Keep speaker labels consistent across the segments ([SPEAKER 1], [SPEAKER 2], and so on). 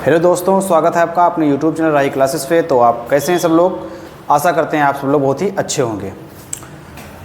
[SPEAKER 1] Hello दोस्तों, स्वागत है आपका अपने YouTube चैनल राही क्लासेस पे। तो आप कैसे हैं सब लोग? आशा करते हैं आप सब लोग बहुत ही अच्छे होंगे।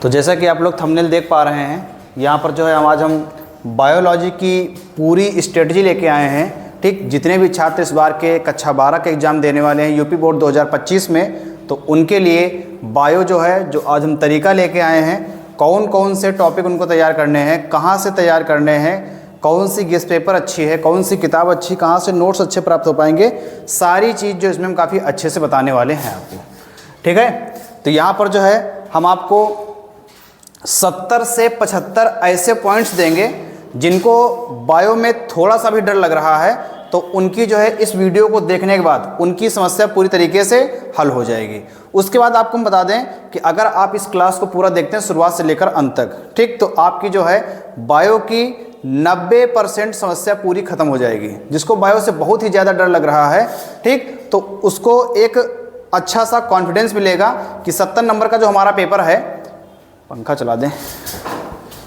[SPEAKER 1] तो जैसा कि आप लोग थंबनेल देख पा रहे हैं, यहाँ पर जो है आज हम बायोलॉजी की पूरी स्ट्रेटजी लेके आए हैं। ठीक, जितने भी छात्र इस बार के कक्षा 12 के एग्ज़ाम देने वाले हैं यूपी बोर्ड 2025 में, तो उनके लिए बायो जो है जो आज हम तरीका लेके आए हैं, कौन कौन से टॉपिक उनको तैयार करने हैं, कहाँ से तैयार करने हैं, कौन सी गेस्ट पेपर अच्छी है, कौन सी किताब अच्छी, कहाँ से नोट्स अच्छे प्राप्त हो पाएंगे, सारी चीज़ जो इसमें हम काफ़ी अच्छे से बताने वाले हैं आपको। ठीक है, तो यहाँ पर जो है हम आपको 70 से 75 ऐसे पॉइंट्स देंगे जिनको बायो में थोड़ा सा भी डर लग रहा है, तो उनकी जो है इस वीडियो को देखने के बाद उनकी समस्या पूरी तरीके से हल हो जाएगी। उसके बाद आपको हम बता दें कि अगर आप इस क्लास को पूरा देखते हैं शुरुआत से लेकर अंत तक, ठीक, तो आपकी जो है बायो की 90% समस्या पूरी खत्म हो जाएगी। जिसको बायो से बहुत ही ज़्यादा डर लग रहा है, ठीक, तो उसको एक अच्छा सा कॉन्फिडेंस मिलेगा कि 70 नंबर का जो हमारा पेपर है, पंखा चला दें,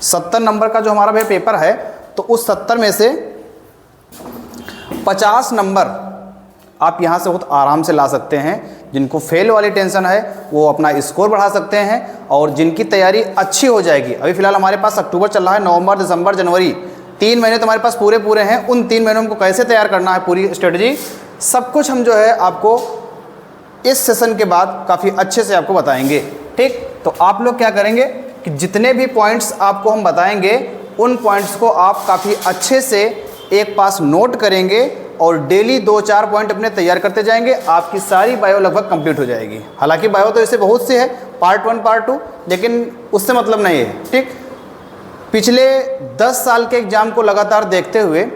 [SPEAKER 1] 70 नंबर का जो हमारा पेपर है, तो उस 70 में से 50 नंबर आप यहाँ से बहुत आराम से ला सकते हैं। जिनको फेल वाली टेंशन है वो अपना स्कोर बढ़ा सकते हैं, और जिनकी तैयारी अच्छी हो जाएगी, अभी फ़िलहाल हमारे पास अक्टूबर चल रहा है, नवंबर, दिसंबर, जनवरी, 3 महीने तो हमारे पास पूरे हैं। उन 3 महीनों में हमको कैसे तैयार करना है, पूरी स्ट्रेटजी सब कुछ हम जो है आपको इस सेशन के बाद काफ़ी अच्छे से आपको बताएंगे। ठीक, तो आप लोग क्या करेंगे कि जितने भी पॉइंट्स आपको हम बताएंगे उन पॉइंट्स को आप काफ़ी अच्छे से एक पास नोट करेंगे और डेली 2-4 पॉइंट अपने तैयार करते जाएंगे। आपकी सारी बायो लगभग कंप्लीट हो जाएगी। हालांकि बायो तो इससे बहुत से है, पार्ट 1 पार्ट 2, लेकिन उससे मतलब नहीं है। ठीक, पिछले 10 साल के एग्जाम को लगातार देखते हुए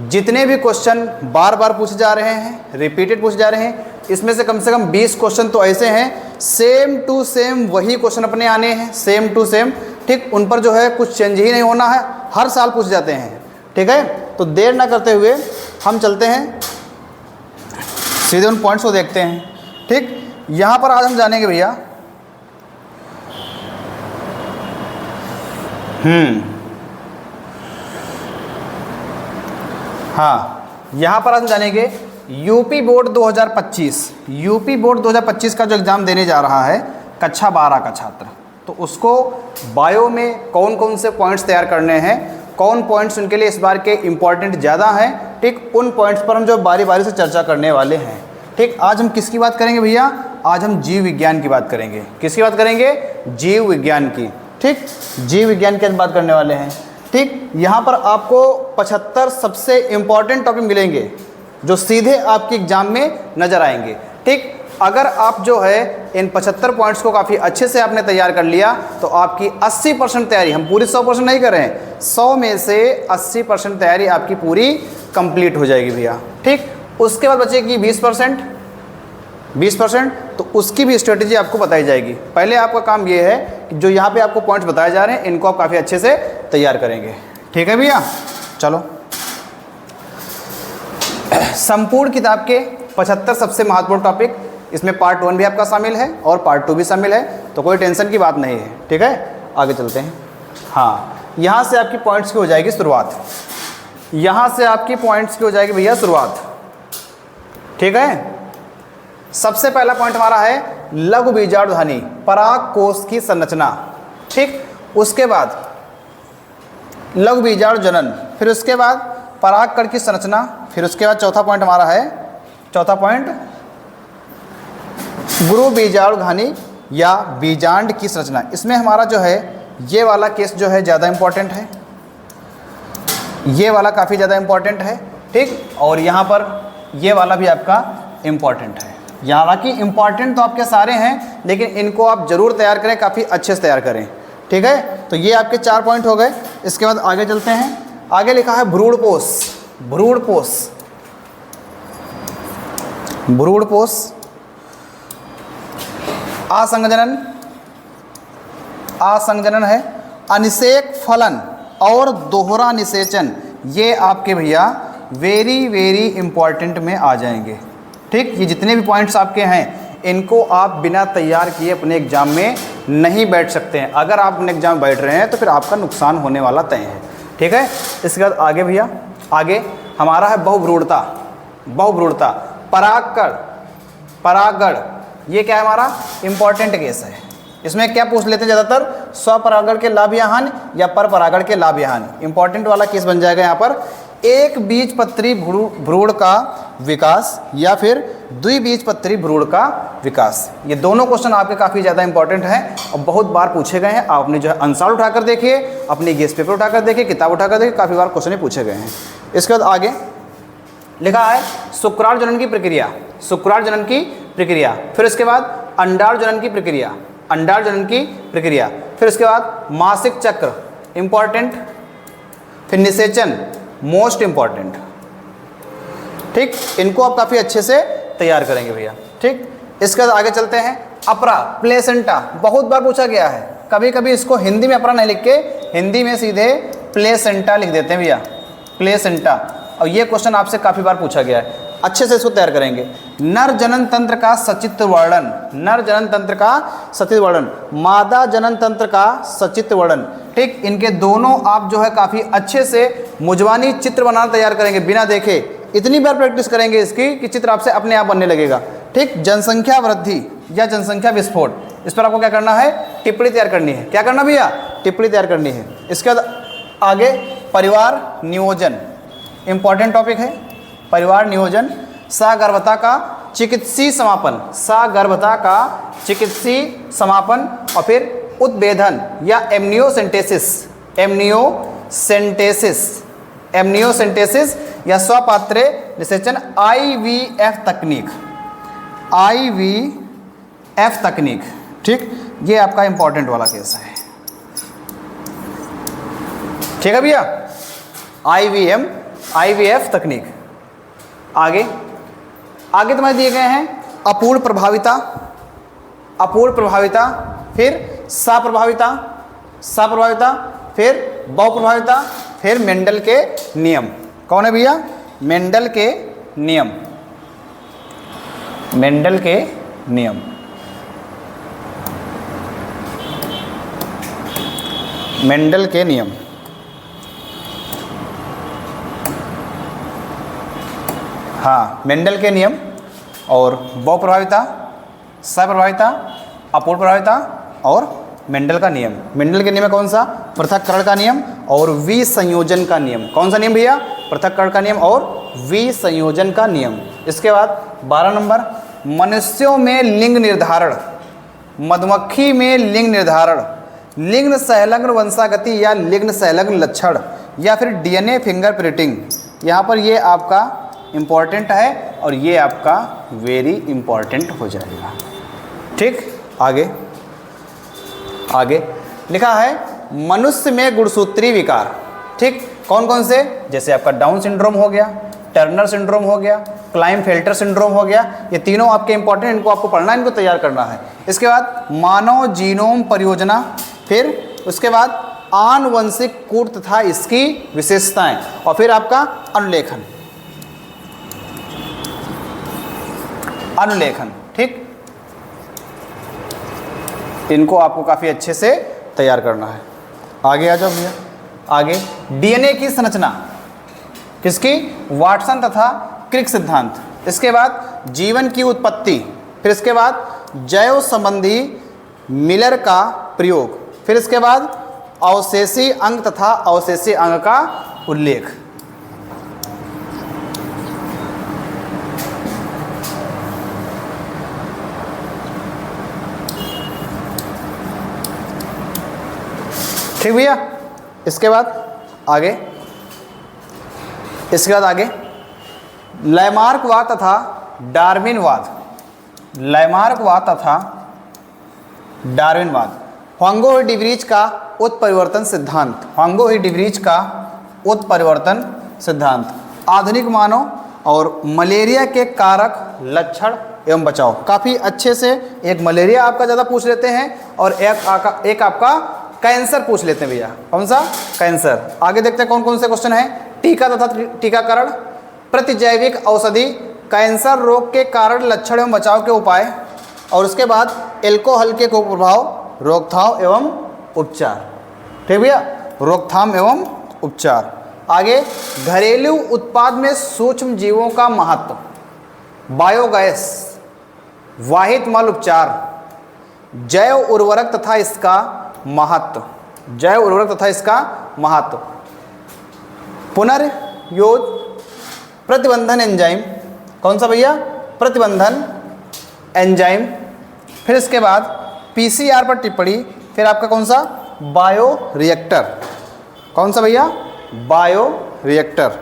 [SPEAKER 1] जितने भी क्वेश्चन बार बार पूछे जा रहे हैं, रिपीटेड पूछे जा रहे हैं, इसमें से कम 20 क्वेश्चन तो ऐसे हैं सेम टू सेम वही क्वेश्चन अपने आने हैं, सेम टू सेम। ठीक, उन पर जो है कुछ चेंज ही नहीं होना है, हर साल पूछे जाते हैं। ठीक है, तो देर ना करते हुए हम चलते हैं सीधे उन पॉइंट्स को देखते हैं। ठीक, यहाँ पर आज हम जानेंगे भैया हाँ, यहाँ पर आज हम जानेंगे यूपी बोर्ड 2025। यूपी बोर्ड 2025 का जो एग्ज़ाम देने जा रहा है कक्षा 12 का छात्र, तो उसको बायो में कौन कौन से पॉइंट्स तैयार करने हैं, कौन पॉइंट्स उनके लिए इस बार के इम्पॉर्टेंट ज़्यादा हैं, ठीक, उन पॉइंट्स पर हम जो बारी बारी से चर्चा करने वाले हैं। ठीक, आज हम किसकी बात करेंगे भैया? आज हम जीव विज्ञान की बात करेंगे। किसकी बात करेंगे? जीव विज्ञान की। ठीक, जीव विज्ञान की बात करने वाले हैं। ठीक, यहाँ पर आपको 75 सबसे इम्पॉर्टेंट टॉपिक मिलेंगे जो सीधे आपके एग्जाम में नज़र आएंगे। ठीक, अगर आप जो है इन 75 पॉइंट्स को काफ़ी अच्छे से आपने तैयार कर लिया तो आपकी 80% तैयारी, हम पूरी 100% नहीं कर रहे हैं, 100 में से 80% तैयारी आपकी पूरी कंप्लीट हो जाएगी भैया। ठीक, उसके बाद बचेगी 20%, तो उसकी भी स्ट्रेटजी आपको बताई जाएगी। पहले आपका काम ये है कि जो यहाँ पे आपको पॉइंट्स बताए जा रहे हैं इनको आप काफ़ी अच्छे से तैयार करेंगे। ठीक है भैया, चलो संपूर्ण किताब के 75 सबसे महत्वपूर्ण टॉपिक, इसमें पार्ट 1 भी आपका शामिल है और पार्ट 2 भी शामिल है, तो कोई टेंशन की बात नहीं है। ठीक है, आगे चलते हैं। हाँ, यहाँ से आपकी पॉइंट्स की हो जाएगी शुरुआत, यहाँ से आपकी पॉइंट्स की हो जाएगी भैया शुरुआत। ठीक है, सबसे पहला पॉइंट हमारा है लघु बीजाणु ध्वनि, पराग कोश की संरचना। ठीक, उसके बाद लघु बीजाणु जनन, फिर उसके बाद परागकण की संरचना, फिर उसके बाद चौथा पॉइंट हमारा है, चौथा पॉइंट गुरु बीजाणु घानी या बीजांड की संरचना। इसमें हमारा जो है ये वाला केस जो है ज़्यादा इम्पॉर्टेंट है, ये वाला काफ़ी ज़्यादा इम्पॉर्टेंट है। ठीक, और यहाँ पर ये वाला भी आपका इम्पॉर्टेंट है। हालांकि इम्पॉर्टेंट तो आपके सारे हैं, लेकिन इनको आप ज़रूर तैयार करें, काफ़ी अच्छे से तैयार करें। ठीक है, तो ये आपके 4 पॉइंट हो गए। इसके बाद आगे चलते हैं। आगे लिखा है भ्रूणपोष, भ्रूणपोष, भ्रूणपोष, असंजनन, असंजनन है, अनिषेक फलन और दोहरा निषेचन, ये आपके भैया वेरी वेरी इंपॉर्टेंट में आ जाएंगे। ठीक, ये जितने भी पॉइंट्स आपके हैं इनको आप बिना तैयार किए अपने एग्जाम में नहीं बैठ सकते हैं। अगर आप अपने एग्जाम में बैठ रहे हैं तो फिर आपका नुकसान होने वाला तय है। ठीक है, इसके बाद आगे भैया, आगे हमारा है बहुभ्रूणता। बहुभ्रूणता। परागकण, परागण, ये क्या है हमारा इंपॉर्टेंट केस है। इसमें क्या पूछ लेते हैं ज़्यादातर, स्वपरागण के लाभ या हानि या पर परागण के लाभ या हानि। इंपॉर्टेंट वाला केस बन जाएगा यहाँ पर। एक बीजपत्री भ्रूण का विकास या फिर द्विबीजपत्री भ्रूण का विकास, ये दोनों क्वेश्चन आपके काफ़ी ज़्यादा इंपॉर्टेंट हैं और बहुत बार पूछे गए हैं। आपने जो है आंसर उठाकर देखिए, अपनी गेस्ट पेपर उठाकर देखिए, किताब उठाकर देखिए, काफ़ी बार क्वेश्चन पूछे गए हैं। इसके बाद आगे लिखा है शुक्राणु जनन की प्रक्रिया, शुक्राणु जनन की प्रक्रिया, फिर इसके बाद अंडाणु जनन की प्रक्रिया, अंडाणु जनन की प्रक्रिया, फिर इसके बाद मासिक चक्र इंपॉर्टेंट, फिर निषेचन मोस्ट इंपॉर्टेंट। ठीक, इनको आप काफ़ी अच्छे से तैयार करेंगे भैया। ठीक, इसके बाद आगे चलते हैं। अपरा, प्लेसेंटा, बहुत बार पूछा गया है। कभी कभी इसको हिंदी में अपरा नहीं लिख के हिंदी में सीधे प्लेसेंटा लिख देते हैं भैया, प्लेसेंटा। और ये क्वेश्चन आपसे काफ़ी बार पूछा गया है, अच्छे से इसको तैयार करेंगे। नर जनन तंत्र का सचित्र वर्णन, नर जनन तंत्र का सचित्र वर्णन, मादा जनन तंत्र का सचित्र वर्णन। ठीक, इनके दोनों आप जो है काफ़ी अच्छे से मुजवानी चित्र बनाना तैयार करेंगे बिना देखे। इतनी बार प्रैक्टिस करेंगे इसकी कि चित्र आपसे अपने आप बनने लगेगा। ठीक, जनसंख्या वृद्धि या जनसंख्या विस्फोट, इस पर आपको क्या करना है, टिप्पणी तैयार करनी है। क्या करना भैया, टिप्पणी तैयार करनी है। इसके बाद आगे परिवार नियोजन, इंपॉर्टेंट टॉपिक है परिवार नियोजन। सगर्भता का चिकित्सीय समापन, सगर्भता का चिकित्सीय समापन, और फिर उत्भेदन या एमनियोसेंटेसिस, एमनियोसेंटेसिस, एमनियोसेंटेसिस या स्वपात्रे निषेचन, IVF तकनीक, IVF तकनीक। ठीक, ये आपका इंपॉर्टेंट वाला केस है। ठीक है भैया, IVF तकनीक। आगे आगे तुम्हें दिए गए हैं अपूर्ण प्रभाविता, अपूर्ण प्रभाविता, फिर सप्रभाविता, सप्रभाविता, फिर बहुप्रभाविता, फिर मेंडल के नियम। कौन है भैया, मेंडल के नियम, मेंडल के नियम। मेंडल के नियम, हाँ, मेंडल के नियम और बहुप्रभाविता, सप्रभाविता, अपूर्ण प्रभाविता और मेंडल का नियम। मेंडल के नियम में कौन सा, पृथक्करण का नियम और विसंयोजन का नियम। कौन सा नियम भैया, पृथक्करण का नियम और विसंयोजन का नियम। इसके बाद 12 नंबर, मनुष्यों में लिंग निर्धारण, मधुमक्खी में लिंग निर्धारण, लिंग संलग्न वंशागति या लिंग संलग्न लक्षण, या फिर DNA फिंगरप्रिंटिंग। यहाँ पर ये आपका इम्पॉर्टेंट है और ये आपका वेरी इम्पॉर्टेंट हो जाएगा। ठीक, आगे आगे लिखा है मनुष्य में गुणसूत्री विकार। ठीक, कौन कौन से, जैसे आपका डाउन सिंड्रोम हो गया, टर्नर सिंड्रोम हो गया, क्लाइनफेल्टर सिंड्रोम हो गया, ये तीनों आपके इंपॉर्टेंट, इनको आपको पढ़ना है, इनको तैयार करना है। इसके बाद मानव जीनोम परियोजना, फिर उसके बाद आनुवंशिक कूट तथा इसकी विशेषताएं, और फिर आपका अनुलेखन, अनुलेखन। ठीक, इनको आपको काफ़ी अच्छे से तैयार करना है। आगे आ जाओ भैया। आगे DNA की संरचना, किसकी, वाटसन तथा क्रिक सिद्धांत। इसके बाद जीवन की उत्पत्ति, फिर इसके बाद जैव संबंधी मिलर का प्रयोग, फिर इसके बाद अवशेषी अंग तथा अवशेषी अंग का उल्लेख। ठीक भैया, इसके बाद आगे, इसके बाद आगे लैमार्कवाद तथा डार्विनवाद, लैमार्कवाद तथा डार्विनवाद। ह्वांगो डी व्रीज का उत्परिवर्तन सिद्धांत, ह्वांगो डी व्रीज का उत्परिवर्तन सिद्धांत। आधुनिक मानव और मलेरिया के कारक, लक्षण एवं बचाव। काफ़ी अच्छे से एक मलेरिया आपका ज़्यादा पूछ लेते हैं और एक आपका कैंसर पूछ लेते हैं भैया। कौन सा, कैंसर। आगे देखते हैं कौन कौन से क्वेश्चन है। टीका तथा टीकाकरण, प्रतिजैविक औषधि, कैंसर रोग के कारण, लक्षण एवं बचाव के उपाय, और उसके बाद एल्कोहल के कुप्रभाव, रोकथाम एवं उपचार। ठीक भैया, रोकथाम एवं उपचार। आगे घरेलू उत्पाद में सूक्ष्म जीवों का महत्व, बायोगैस, वाहित मल उपचार, जैव उर्वरक तथा इसका महत्व, जैव उर्वरक तथा इसका महत्व, पुनर्योज प्रतिबंधन एंजाइम, कौन सा भैया, प्रतिबंधन एंजाइम। फिर इसके बाद पीसीआर पर टिप्पणी, फिर आपका कौन सा, बायो रिएक्टर, कौन सा भैया, बायो रिएक्टर।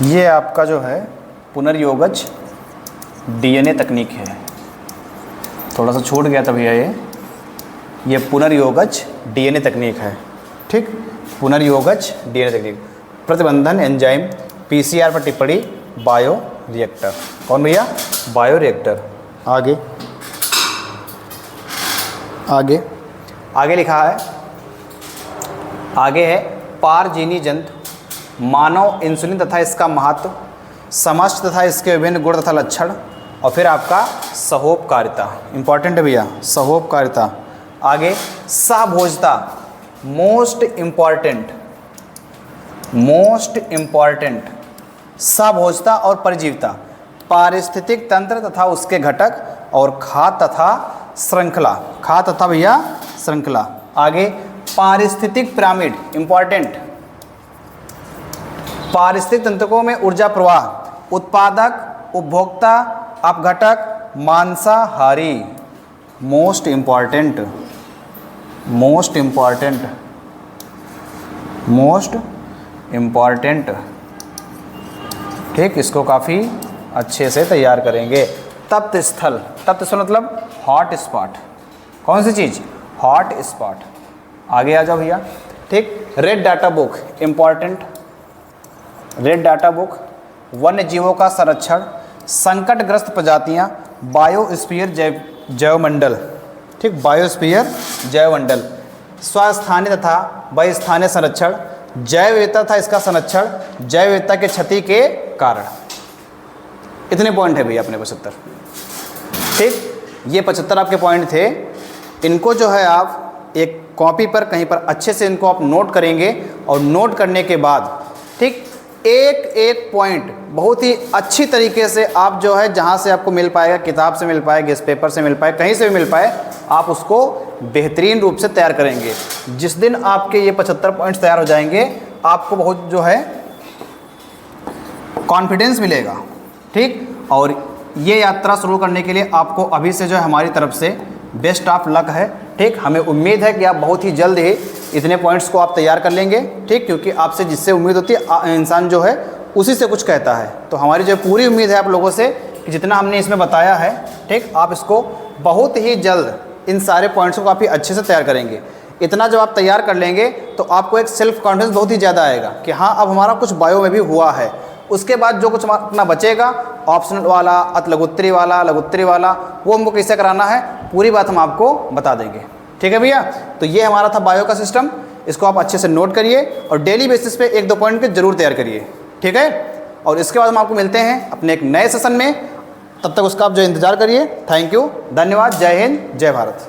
[SPEAKER 1] ये आपका जो है पुनर्योगज डीएनए तकनीक है, थोड़ा सा छूट गया था भैया ये पुनर्योगज डीएनए तकनीक है, ठीक, पुनर्योगज डीएनए तकनीक, प्रतिबंधन एंजाइम, पीसीआर पर टिप्पणी, बायो रिएक्टर, कौन भैया, बायो रिएक्टर। आगे आगे आगे लिखा है, आगे है पारजीनी जंतु, मानव इंसुलिन तथा इसका महत्व, समस्त तथा इसके विभिन्न गुण तथा लक्षण, और फिर आपका सहोपकारिता, इंपॉर्टेंट है भैया, सहोपकारिता। आगे सहभोजता, मोस्ट इम्पॉर्टेंट, सहभोजता और परजीविता, पारिस्थितिक तंत्र तथा उसके घटक, और खाद्य तथा श्रृंखला, खाद्य तथा भैया श्रृंखला। आगे पारिस्थितिक पिरामिड, इंपॉर्टेंट, पारिस्थितिक तंत्रकों में ऊर्जा प्रवाह, उत्पादक, उपभोक्ता, अपघटक, मांसाहारी, मोस्ट इम्पॉर्टेंट, ठीक, इसको काफ़ी अच्छे से तैयार करेंगे। तप्त स्थल मतलब हॉट स्पॉट, कौन सी चीज़, हॉट स्पॉट। आगे आ जाओ भैया, ठीक, red data book, important, red data book, वन्य जीवों का संरक्षण, संकटग्रस्त प्रजातियां, बायोस्फीयर जैवमंडल, ठीक, बायोस्फीयर जैवमंडल, स्वस्थानीय तथा बहिस्थानीय संरक्षण, जैव विविधता था इसका संरक्षण, जैव विविधता के क्षति के कारण। इतने पॉइंट है भैया अपने 75, ठीक, ये 75 आपके पॉइंट थे। इनको जो है आप एक कॉपी पर कहीं पर अच्छे से इनको आप नोट करेंगे, और नोट करने के बाद, ठीक, एक एक पॉइंट बहुत ही अच्छी तरीके से आप जो है जहाँ से आपको मिल पाएगा, किताब से मिल पाए, गेस्ट पेपर से मिल पाए, कहीं से भी मिल पाए, आप उसको बेहतरीन रूप से तैयार करेंगे। जिस दिन आपके ये 75 पॉइंट्स तैयार हो जाएंगे, आपको बहुत जो है कॉन्फिडेंस मिलेगा, ठीक। और ये यात्रा शुरू करने के लिए आपको अभी से जो है हमारी तरफ से बेस्ट ऑफ लक है, ठीक। हमें उम्मीद है कि आप बहुत ही जल्द ही इतने पॉइंट्स को आप तैयार कर लेंगे, ठीक, क्योंकि आपसे जिससे उम्मीद होती है इंसान जो है उसी से कुछ कहता है। तो हमारी जो पूरी उम्मीद है आप लोगों से कि जितना हमने इसमें बताया है, ठीक, आप इसको बहुत ही जल्द इन सारे पॉइंट्स को काफ़ी अच्छे से तैयार करेंगे। इतना जब आप तैयार कर लेंगे तो आपको एक सेल्फ कॉन्फिडेंस बहुत ही ज़्यादा आएगा कि हाँ अब हमारा कुछ बायो में भी हुआ है। उसके बाद जो कुछ अपना बचेगा, ऑप्शनल वाला, लघुत्तरी वाला, लघुत्तरी वाला, वो हमको कैसे कराना है पूरी बात हम आपको बता देंगे, ठीक है भैया। तो ये हमारा था बायो का सिस्टम, इसको आप अच्छे से नोट करिए और डेली बेसिस पे 1-2 पॉइंट के जरूर तैयार करिए, ठीक है। और इसके बाद हम आपको मिलते हैं अपने एक नए सेशन में, तब तक उसका आप जो इंतज़ार करिए। थैंक यू, धन्यवाद, जय हिंद, जय भारत।